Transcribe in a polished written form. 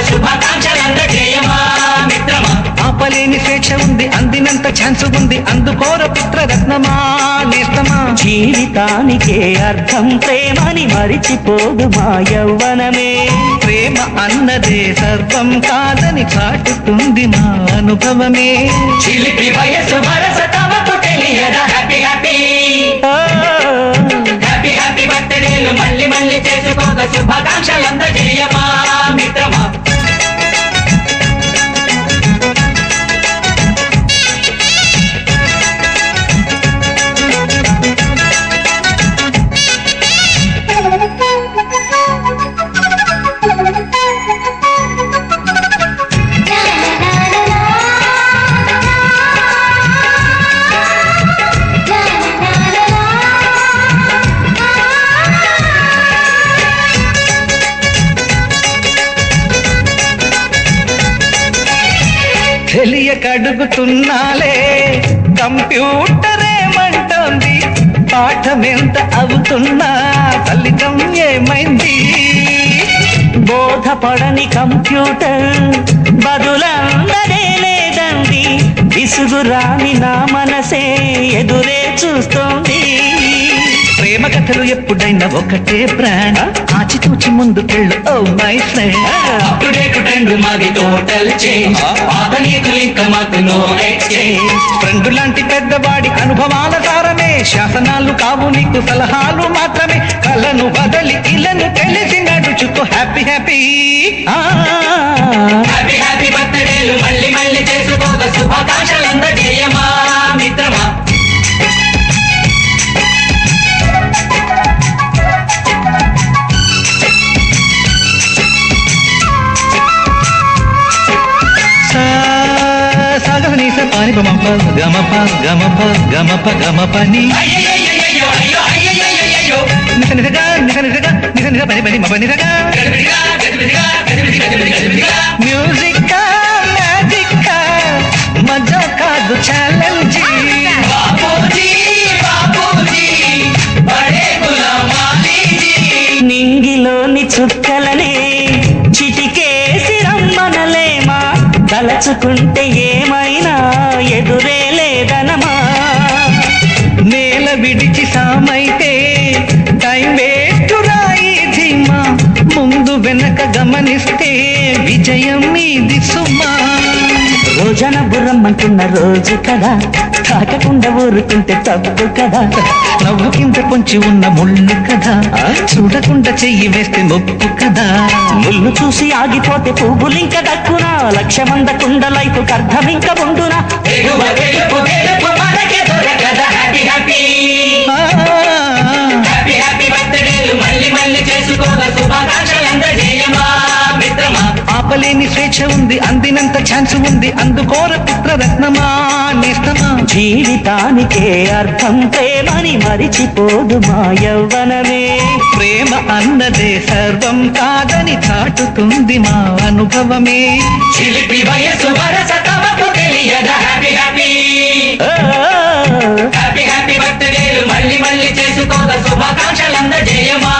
శుభాకాంక్షలందజేయమా మిత్రమా. ఆపలేని స్వేచ్ఛ ఉంది, అందినంత ఛాన్స్ ఉంది, అందుకోర పుత్ర రత్నమా నేస్తమా. జీవితానికే అర్థం ప్రేమని మరిచిపోదు మా యవ్వనమే. ప్రేమ అన్నదే సర్వం కాదని చాటుతుంది మా అనుభవమే. చిలిపి వయసు వరస తమకు తెలియదా హ్యాపీ హ్యాపీ హ్యాపీ హ్యాపీ బర్త్డేలు మళ్ళీ మళ్ళీ చేసుకోక శుభాకాంక్షలందజేయమా మిత్రమా. తెలియకడుగుతున్నాలే కంప్యూటర్ ఏమంటోంది, పాఠమెంత అవుతున్నా ఫలితం ఏమైంది. బోధపడని కంప్యూటర్ బదులందరే లేదండి, విసుగురాని నా మనసే ఎదురే చూస్తోంది. ప్రేమ కథలు ఎప్పుడైనా ఒకటే బ్రాండ్, ఆచితూచి ముందుకెళ్ళు oh my friend. Up to date trend మాది టోటల్ చేంజ్, పాత నీతులు ఇంకా మాకు నో ఎక్స్చేంజ్. ఫ్రెండ్ లాంటి పెద్దవాడి అనుభవాల సారమే, శాసనాలు కావు నీకు సలహాలు మాత్రమే. కలను బదలి ఇలను తెలిసి నడుచుకో హ్యాపీ హ్యాపీ హ్యాపీ హ్యాపీ బర్త్డేలు మళ్ళీ మళ్ళీ చేసుకోక శుభాకాంక్షలందజేయమా మిత్రమా. సాగనీస పాని బమప గమప గమప గమప గమపని అయ్యయ్యయ్యయ్యో అయ్యో అయ్యయ్యయ్యో నిస నిసగా నిస నిసగా నిస నిస పని పని మప నిసగా. గదిబిడిగా గదిబిడిగా గదిబిడి గదిబిడి గదిబిడిగా. మ్యూజిక్ మ్యాజిక్ మజా కాదు ఛాలెంజ్. బాపూజీ బాపూజీ బడే గులాం అలీజీ. నింగిలోని చుక్కలనే చిటికేసి రమ్మనలేమా, తలచుకుంటే ఏమైనా ఎదురే లేదనమా. నేల విడిచి సామైతే టైం వేస్ట్ రాయి ధీమా, ముందు వెనక గమనిస్తే విజయం మీది సుమా. రోజన బుర్రమ్మంటున్న రోజు కదా, తాకకుండా ఊరుకుంటే తప్పు కదా. నవ్వు కింద పొంచి ఉన్న ముళ్ళు కదా, చూడకుండా చెయ్యి వేస్తే మొక్కు కదా. ముళ్ళు చూసి ఆగిపోతే పువ్వులింక దక్కునా, లక్ష్యమందకుండ లైఫ్ అర్థమింక ఉండునా. ఎగువ గెలుపు గెలుపు మనకే దొరకదా హ్యాపీ హ్యాపీ హ్యాపీ హ్యాపీ బర్త్డేలు మళ్ళీ మళ్ళీ చేసుకోక శుభాకాంక్షలందజేయమా మిత్రమా. ఆపలేని స్వేచ్ఛ ఉంది, అందినంత ఛాన్స్ ఉంది, అందుకోర పుత్ర రత్నమా నేస్తమా. జీవితానికే అర్థం ప్రేమని మరిచిపోదు మా యవ్వనమే. ప్రేమ అన్నదే సర్వం కాదని చాటుతుంది మా అనుభవమే. చిలిపి వయసు వరస తమకు తెలియదా హ్యాపీ హ్యాపీ హ్యాపీ హ్యాపీ బర్త్డేలు మళ్ళీ మళ్ళీ చేసుకోక శుభాకాంక్షలందజేయమా